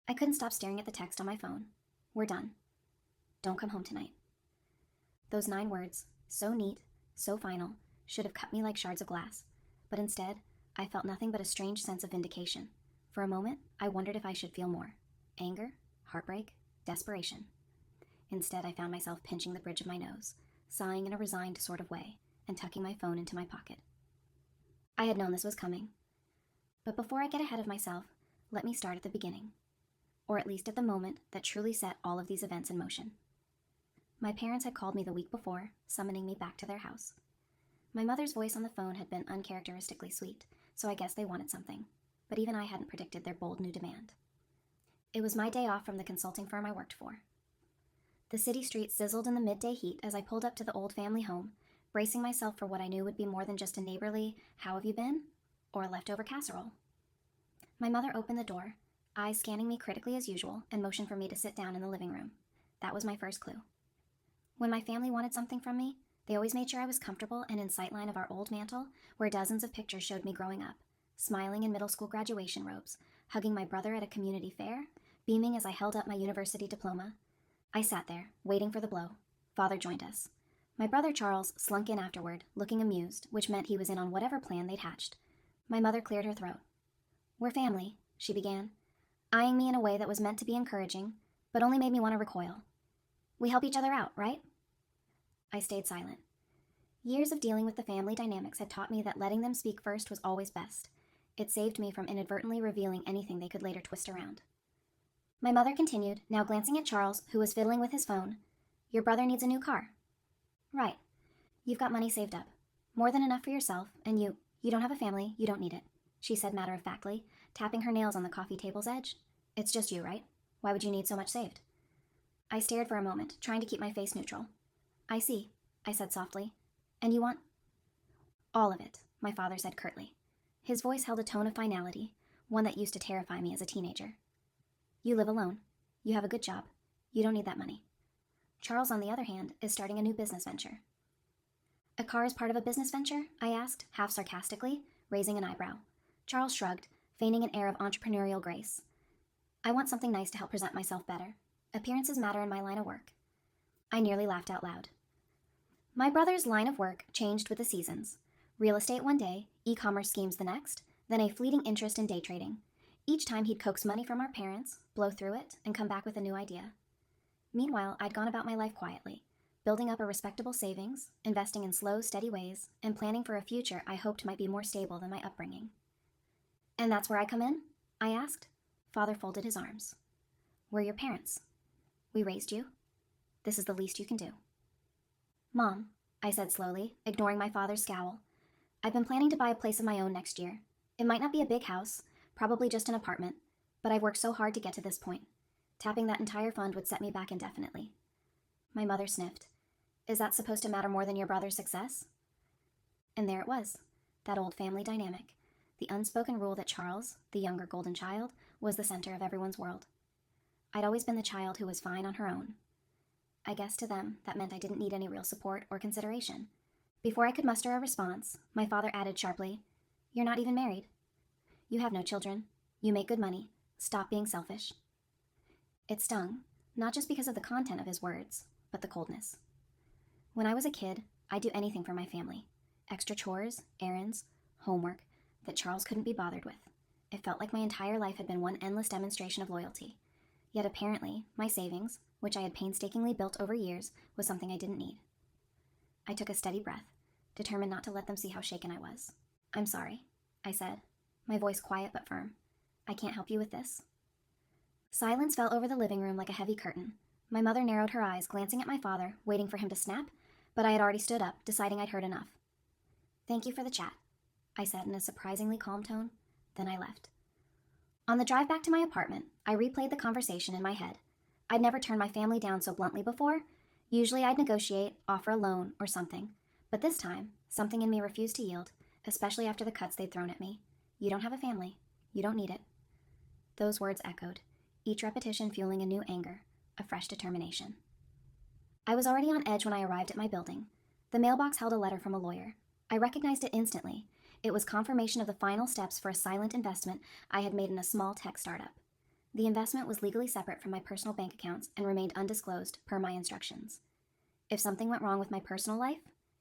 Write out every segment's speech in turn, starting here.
I couldn't stop staring at the text on my phone. We're done. Don't come home tonight. Those 9 words, so neat, so final, should have cut me like shards of glass. But instead, I felt nothing but a strange sense of vindication. For a moment, I wondered if I should feel more. Anger, heartbreak, desperation. Instead, I found myself pinching the bridge of my nose, sighing in a resigned sort of way, and tucking my phone into my pocket. I had known this was coming. But before I get ahead of myself, let me start at the beginning. Or at least at the moment that truly set all of these events in motion. My parents had called me the week before, summoning me back to their house. My mother's voice on the phone had been uncharacteristically sweet, so I guess they wanted something, but even I hadn't predicted their bold new demand. It was my day off from the consulting firm I worked for. The city streets sizzled in the midday heat as I pulled up to the old family home, bracing myself for what I knew would be more than just a neighborly, "How have you been?" or a leftover casserole. My mother opened the door, eyes scanning me critically as usual, and motioned for me to sit down in the living room. That was my first clue. When my family wanted something from me, they always made sure I was comfortable and in sightline of our old mantel, where dozens of pictures showed me growing up, smiling in middle school graduation robes, hugging my brother at a community fair, beaming as I held up my university diploma. I sat there, waiting for the blow. Father joined us. My brother Charles slunk in afterward, looking amused, which meant he was in on whatever plan they'd hatched. My mother cleared her throat. "We're family," she began, eyeing me in a way that was meant to be encouraging, but only made me want to recoil. "We help each other out, right?" I stayed silent. Years of dealing with the family dynamics had taught me that letting them speak first was always best. It saved me from inadvertently revealing anything they could later twist around. My mother continued, now glancing at Charles, who was fiddling with his phone. "Your brother needs a new car." "Right. You've got money saved up. More than enough for yourself, and you don't have a family, you don't need it," she said matter-of-factly, tapping her nails on the coffee table's edge. "It's just you, right? Why would you need so much saved?" I stared for a moment, trying to keep my face neutral. "I see," I said softly. "And you want—" "All of it," my father said curtly. His voice held a tone of finality, one that used to terrify me as a teenager. "You live alone. You have a good job. You don't need that money. Charles, on the other hand, is starting a new business venture." "A car is part of a business venture?" I asked, half sarcastically, raising an eyebrow. Charles shrugged, feigning an air of entrepreneurial grace. "I want something nice to help present myself better. Appearances matter in my line of work." I nearly laughed out loud. My brother's line of work changed with the seasons. Real estate one day, e-commerce schemes the next, then a fleeting interest in day trading. Each time he'd coax money from our parents, blow through it, and come back with a new idea. Meanwhile, I'd gone about my life quietly, building up a respectable savings, investing in slow, steady ways, and planning for a future I hoped might be more stable than my upbringing. "And that's where I come in?" I asked. Father folded his arms. "We're your parents. We raised you. This is the least you can do." "Mom," I said slowly, ignoring my father's scowl, "I've been planning to buy a place of my own next year. It might not be a big house, probably just an apartment, but I've worked so hard to get to this point. Tapping that entire fund would set me back indefinitely." My mother sniffed. "Is that supposed to matter more than your brother's success?" And there it was, that old family dynamic, the unspoken rule that Charles, the younger golden child, was the center of everyone's world. I'd always been the child who was fine on her own. I guess to them, that meant I didn't need any real support or consideration. Before I could muster a response, my father added sharply, "You're not even married. You have no children. You make good money. Stop being selfish." It stung, not just because of the content of his words, but the coldness. When I was a kid, I'd do anything for my family. Extra chores, errands, homework, that Charles couldn't be bothered with. It felt like my entire life had been one endless demonstration of loyalty. Yet apparently, my savings, which I had painstakingly built over years, was something I didn't need. I took a steady breath, determined not to let them see how shaken I was. "I'm sorry," I said, my voice quiet but firm. "I can't help you with this." Silence fell over the living room like a heavy curtain. My mother narrowed her eyes, glancing at my father, waiting for him to snap, but I had already stood up, deciding I'd heard enough. "Thank you for the chat," I said in a surprisingly calm tone. Then I left. On the drive back to my apartment, I replayed the conversation in my head. I'd never turned my family down so bluntly before. Usually I'd negotiate, offer a loan, or something. But this time, something in me refused to yield, especially after the cuts they'd thrown at me. "You don't have a family. You don't need it." Those words echoed, each repetition fueling a new anger, a fresh determination. I was already on edge when I arrived at my building. The mailbox held a letter from a lawyer. I recognized it instantly. It was confirmation of the final steps for a silent investment I had made in a small tech startup. The investment was legally separate from my personal bank accounts and remained undisclosed per my instructions. If something went wrong with my personal life,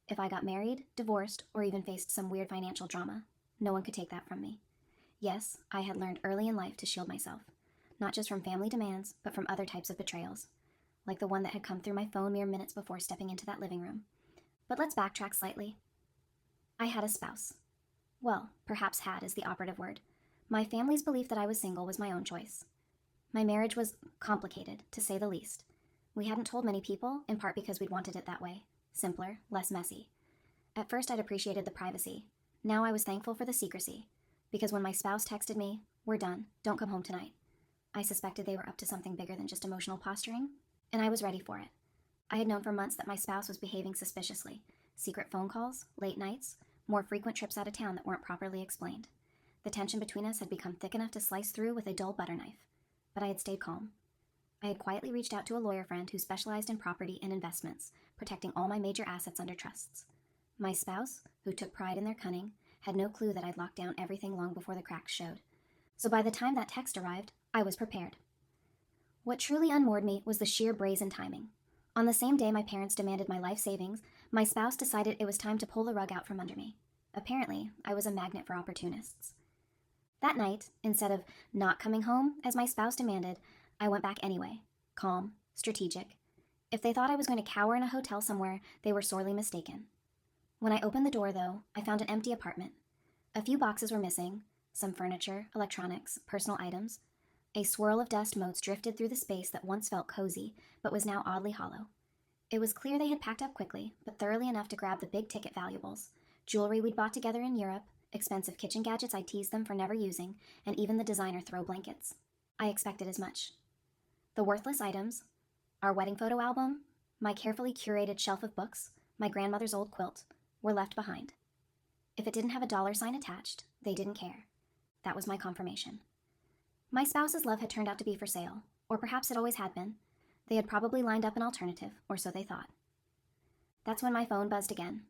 if I got married, divorced, or even faced some weird financial drama, no one could take that from me. Yes, I had learned early in life to shield myself, not just from family demands, but from other types of betrayals, like the one that had come through my phone mere minutes before stepping into that living room. But let's backtrack slightly. I had a spouse. Well, perhaps had is the operative word. My family's belief that I was single was my own choice. My marriage was complicated, to say the least. We hadn't told many people, in part because we'd wanted it that way. Simpler, less messy. At first I'd appreciated the privacy. Now I was thankful for the secrecy, because when my spouse texted me, "We're done, don't come home tonight," I suspected they were up to something bigger than just emotional posturing, and I was ready for it. I had known for months that my spouse was behaving suspiciously. Secret phone calls, late nights, more frequent trips out of town that weren't properly explained. The tension between us had become thick enough to slice through with a dull butter knife, but I had stayed calm. I had quietly reached out to a lawyer friend who specialized in property and investments, protecting all my major assets under trusts. My spouse, who took pride in their cunning, had no clue that I'd locked down everything long before the cracks showed. So by the time that text arrived, I was prepared. What truly unmoored me was the sheer brazen timing. On the same day my parents demanded my life savings, my spouse decided it was time to pull the rug out from under me. Apparently, I was a magnet for opportunists. That night, instead of not coming home, as my spouse demanded, I went back anyway, calm, strategic. If they thought I was going to cower in a hotel somewhere, they were sorely mistaken. When I opened the door, though, I found an empty apartment. A few boxes were missing, some furniture, electronics, personal items. A swirl of dust motes drifted through the space that once felt cozy, but was now oddly hollow. It was clear they had packed up quickly, but thoroughly enough to grab the big-ticket valuables. Jewelry we'd bought together in Europe, expensive kitchen gadgets I teased them for never using, and even the designer throw blankets. I expected as much. The worthless items, our wedding photo album, my carefully curated shelf of books, my grandmother's old quilt, were left behind. If it didn't have a dollar sign attached, they didn't care. That was my confirmation. My spouse's love had turned out to be for sale, or perhaps it always had been. They had probably lined up an alternative, or so they thought. That's when my phone buzzed again.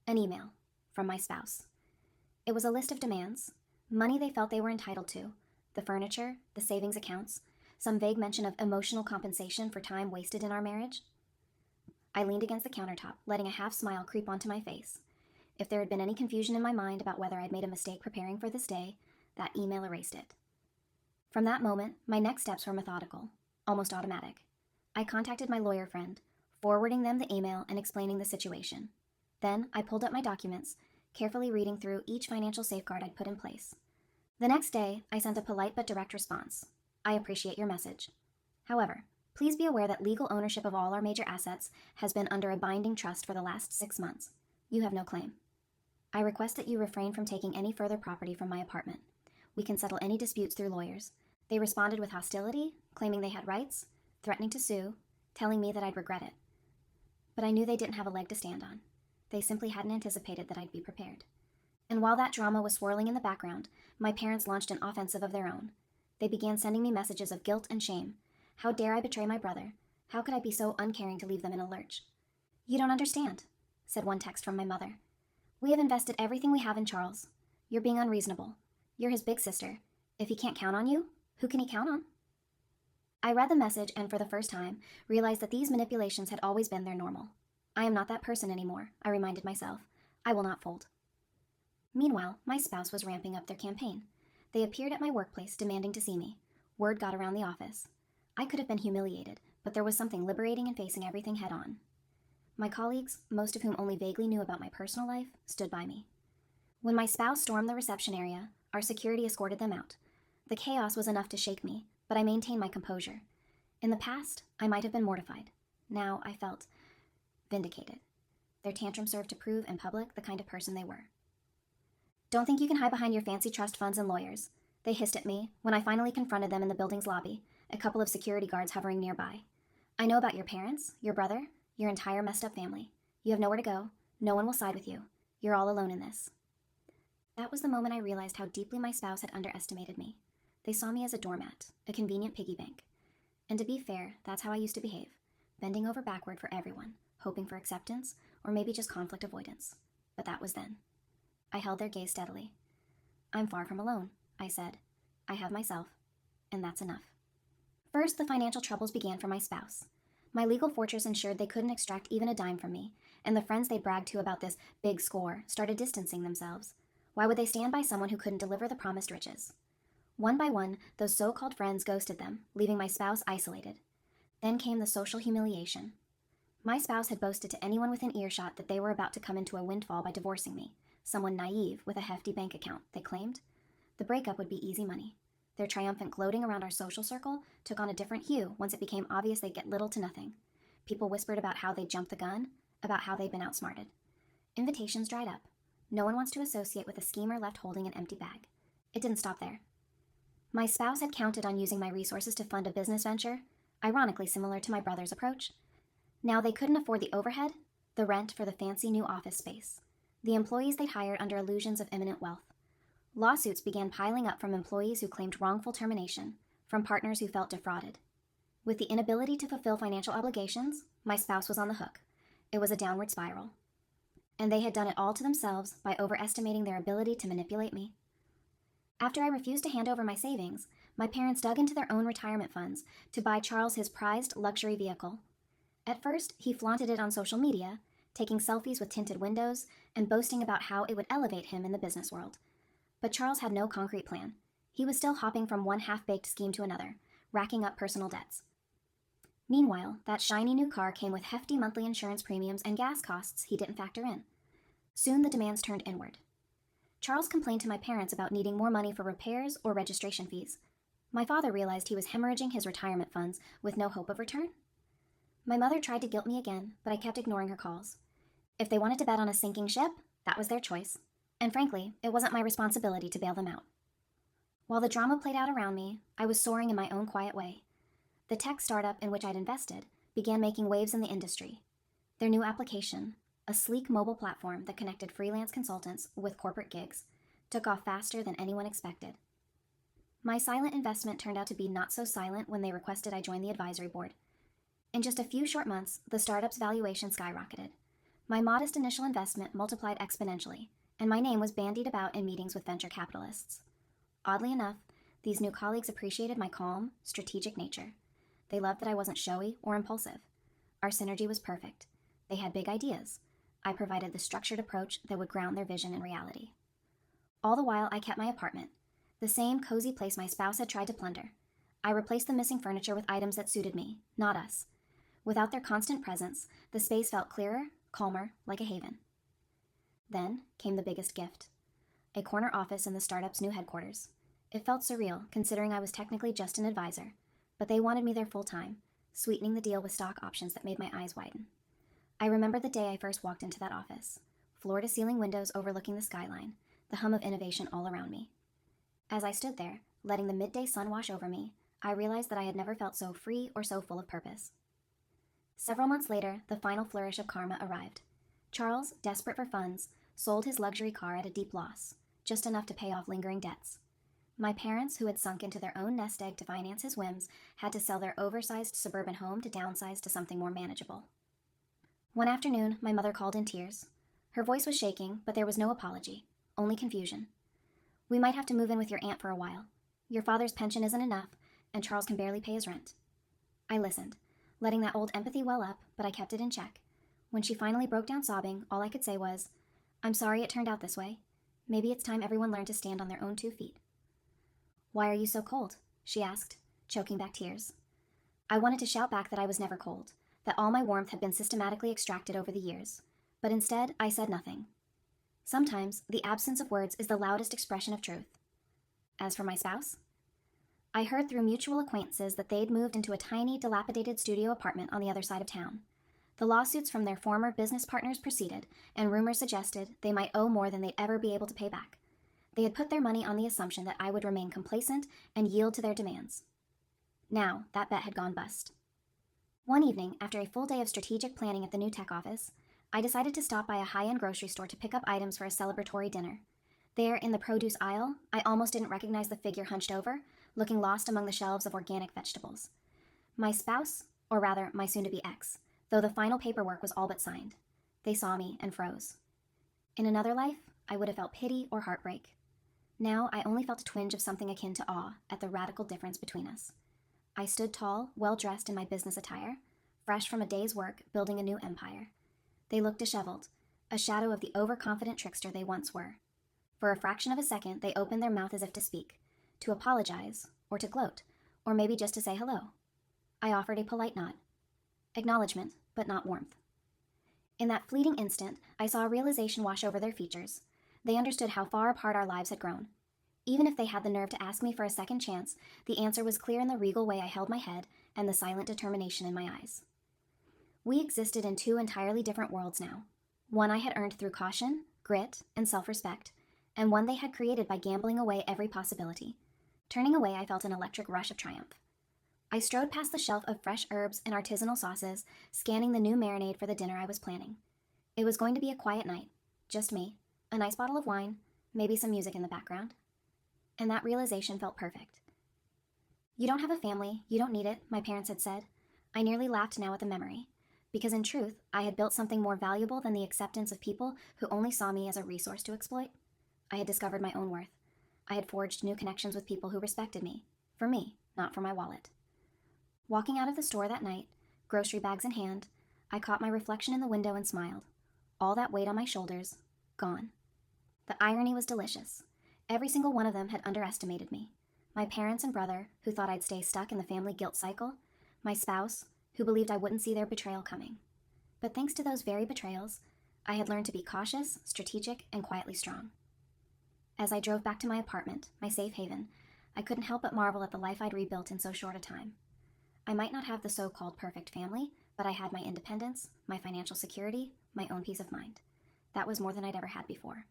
An email from my spouse. It was a list of demands, money they felt they were entitled to, the furniture, the savings accounts, some vague mention of emotional compensation for time wasted in our marriage. I leaned against the countertop, letting a half smile creep onto my face. If there had been any confusion in my mind about whether I'd made a mistake preparing for this day, that email erased it. From that moment, my next steps were methodical, almost automatic. I contacted my lawyer friend, forwarding them the email and explaining the situation. Then I pulled up my documents, carefully reading through each financial safeguard I'd put in place. The next day, I sent a polite but direct response. I appreciate your message. However, please be aware that legal ownership of all our major assets has been under a binding trust for the last 6 months. You have no claim. I request that you refrain from taking any further property from my apartment. We can settle any disputes through lawyers. They responded with hostility, claiming they had rights, threatening to sue, telling me that I'd regret it. But I knew they didn't have a leg to stand on. They simply hadn't anticipated that I'd be prepared. And while that drama was swirling in the background, my parents launched an offensive of their own. They began sending me messages of guilt and shame. How dare I betray my brother? How could I be so uncaring to leave them in a lurch? You don't understand, said one text from my mother. We have invested everything we have in Charles. You're being unreasonable. You're his big sister. If he can't count on you, who can he count on? I read the message and for the first time realized that these manipulations had always been their normal. I am not that person anymore, I reminded myself. I will not fold. Meanwhile, my spouse was ramping up their campaign. They appeared at my workplace demanding to see me. Word got around the office. I could have been humiliated, but there was something liberating in facing everything head on. My colleagues, most of whom only vaguely knew about my personal life, stood by me. When my spouse stormed the reception area, our security escorted them out. The chaos was enough to shake me, but I maintained my composure. In the past, I might have been mortified. Now I felt vindicated. Their tantrum served to prove in public the kind of person they were. Don't think you can hide behind your fancy trust funds and lawyers, they hissed at me when I finally confronted them in the building's lobby, a couple of security guards hovering nearby. I know about your parents, your brother, your entire messed up family. You have nowhere to go. No one will side with you. You're all alone in this. That was the moment I realized how deeply my spouse had underestimated me. They saw me as a doormat, a convenient piggy bank. And to be fair, that's how I used to behave, bending over backward for everyone, hoping for acceptance, or maybe just conflict avoidance. But that was then. I held their gaze steadily. I'm far from alone, I said. I have myself, and that's enough. First, the financial troubles began for my spouse. My legal fortress ensured they couldn't extract even a dime from me, and the friends they bragged to about this big score started distancing themselves. Why would they stand by someone who couldn't deliver the promised riches? One by one, those so-called friends ghosted them, leaving my spouse isolated. Then came the social humiliation. My spouse had boasted to anyone within earshot that they were about to come into a windfall by divorcing me, someone naive with a hefty bank account, they claimed. The breakup would be easy money. Their triumphant gloating around our social circle took on a different hue once it became obvious they'd get little to nothing. People whispered about how they'd jumped the gun, about how they'd been outsmarted. Invitations dried up. No one wants to associate with a schemer left holding an empty bag. It didn't stop there. My spouse had counted on using my resources to fund a business venture, ironically similar to my brother's approach. Now they couldn't afford the overhead, the rent for the fancy new office space, the employees they'd hired under illusions of imminent wealth. Lawsuits began piling up from employees who claimed wrongful termination, from partners who felt defrauded. With the inability to fulfill financial obligations, my spouse was on the hook. It was a downward spiral. And they had done it all to themselves by overestimating their ability to manipulate me. After I refused to hand over my savings, my parents dug into their own retirement funds to buy Charles his prized luxury vehicle. At first, he flaunted it on social media, taking selfies with tinted windows and boasting about how it would elevate him in the business world. But Charles had no concrete plan. He was still hopping from one half-baked scheme to another, racking up personal debts. Meanwhile, that shiny new car came with hefty monthly insurance premiums and gas costs he didn't factor in. Soon the demands turned inward. Charles complained to my parents about needing more money for repairs or registration fees. My father realized he was hemorrhaging his retirement funds with no hope of return. My mother tried to guilt me again, but I kept ignoring her calls. If they wanted to bet on a sinking ship, that was their choice. And frankly, it wasn't my responsibility to bail them out. While the drama played out around me, I was soaring in my own quiet way. The tech startup in which I'd invested began making waves in the industry. Their new application, a sleek mobile platform that connected freelance consultants with corporate gigs, took off faster than anyone expected. My silent investment turned out to be not so silent when they requested I join the advisory board. In just a few short months, the startup's valuation skyrocketed. My modest initial investment multiplied exponentially, and my name was bandied about in meetings with venture capitalists. Oddly enough, these new colleagues appreciated my calm, strategic nature. They loved that I wasn't showy or impulsive. Our synergy was perfect. They had big ideas. I provided the structured approach that would ground their vision in reality. All the while, I kept my apartment, the same cozy place my spouse had tried to plunder. I replaced the missing furniture with items that suited me, not us. Without their constant presence, the space felt clearer, calmer, like a haven. Then came the biggest gift. A corner office in the startup's new headquarters. It felt surreal, considering I was technically just an advisor, but they wanted me there full-time, sweetening the deal with stock options that made my eyes widen. I remember the day I first walked into that office. Floor-to-ceiling windows overlooking the skyline, the hum of innovation all around me. As I stood there, letting the midday sun wash over me, I realized that I had never felt so free or so full of purpose. Several months later, the final flourish of karma arrived. Charles, desperate for funds, sold his luxury car at a deep loss, just enough to pay off lingering debts. My parents, who had sunk into their own nest egg to finance his whims, had to sell their oversized suburban home to downsize to something more manageable. One afternoon, my mother called in tears. Her voice was shaking, but there was no apology, only confusion. "We might have to move in with your aunt for a while. Your father's pension isn't enough, and Charles can barely pay his rent." I listened, letting that old empathy well up, but I kept it in check. When she finally broke down sobbing, all I could say was, "I'm sorry it turned out this way. Maybe it's time everyone learned to stand on their own 2 feet." "Why are you so cold?" she asked, choking back tears. I wanted to shout back that I was never cold, that all my warmth had been systematically extracted over the years, but instead I said nothing. Sometimes the absence of words is the loudest expression of truth. As for my spouse, I heard through mutual acquaintances that they'd moved into a tiny, dilapidated studio apartment on the other side of town. The lawsuits from their former business partners proceeded, and rumors suggested they might owe more than they'd ever be able to pay back. They had put their money on the assumption that I would remain complacent and yield to their demands. Now, that bet had gone bust. One evening, after a full day of strategic planning at the new tech office, I decided to stop by a high-end grocery store to pick up items for a celebratory dinner. There, in the produce aisle, I almost didn't recognize the figure hunched over, looking lost among the shelves of organic vegetables. My spouse, or rather, my soon-to-be ex, though the final paperwork was all but signed. They saw me and froze. In another life, I would have felt pity or heartbreak. Now, I only felt a twinge of something akin to awe at the radical difference between us. I stood tall, well dressed in my business attire, fresh from a day's work building a new empire. They looked disheveled, a shadow of the overconfident trickster they once were. For a fraction of a second, they opened their mouth as if to speak, to apologize, or to gloat, or maybe just to say hello. I offered a polite nod. Acknowledgement, but not warmth. In that fleeting instant, I saw a realization wash over their features. They understood how far apart our lives had grown. Even if they had the nerve to ask me for a second chance, the answer was clear in the regal way I held my head and the silent determination in my eyes. We existed in two entirely different worlds now. One I had earned through caution, grit, and self-respect, and one they had created by gambling away every possibility. Turning away, I felt an electric rush of triumph. I strode past the shelf of fresh herbs and artisanal sauces, scanning the new marinade for the dinner I was planning. It was going to be a quiet night, just me, a nice bottle of wine, maybe some music in the background. And that realization felt perfect. "You don't have a family, you don't need it," my parents had said. I nearly laughed now at the memory, because in truth, I had built something more valuable than the acceptance of people who only saw me as a resource to exploit. I had discovered my own worth. I had forged new connections with people who respected me, not for my wallet. Walking out of the store that night, grocery bags in hand, I caught my reflection in the window and smiled. All that weight on my shoulders, gone. The irony was delicious. Every single one of them had underestimated me. My parents and brother, who thought I'd stay stuck in the family guilt cycle. My spouse, who believed I wouldn't see their betrayal coming. But thanks to those very betrayals, I had learned to be cautious, strategic, and quietly strong. As I drove back to my apartment, my safe haven, I couldn't help but marvel at the life I'd rebuilt in so short a time. I might not have the so-called perfect family, but I had my independence, my financial security, my own peace of mind. That was more than I'd ever had before.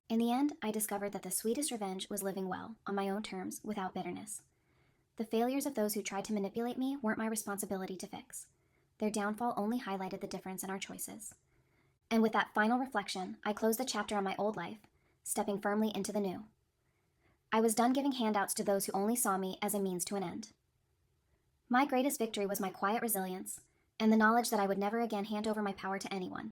In the end, I discovered that the sweetest revenge was living well, on my own terms, without bitterness. The failures of those who tried to manipulate me weren't my responsibility to fix. Their downfall only highlighted the difference in our choices. And with that final reflection, I closed the chapter on my old life, stepping firmly into the new. I was done giving handouts to those who only saw me as a means to an end. My greatest victory was my quiet resilience, and the knowledge that I would never again hand over my power to anyone.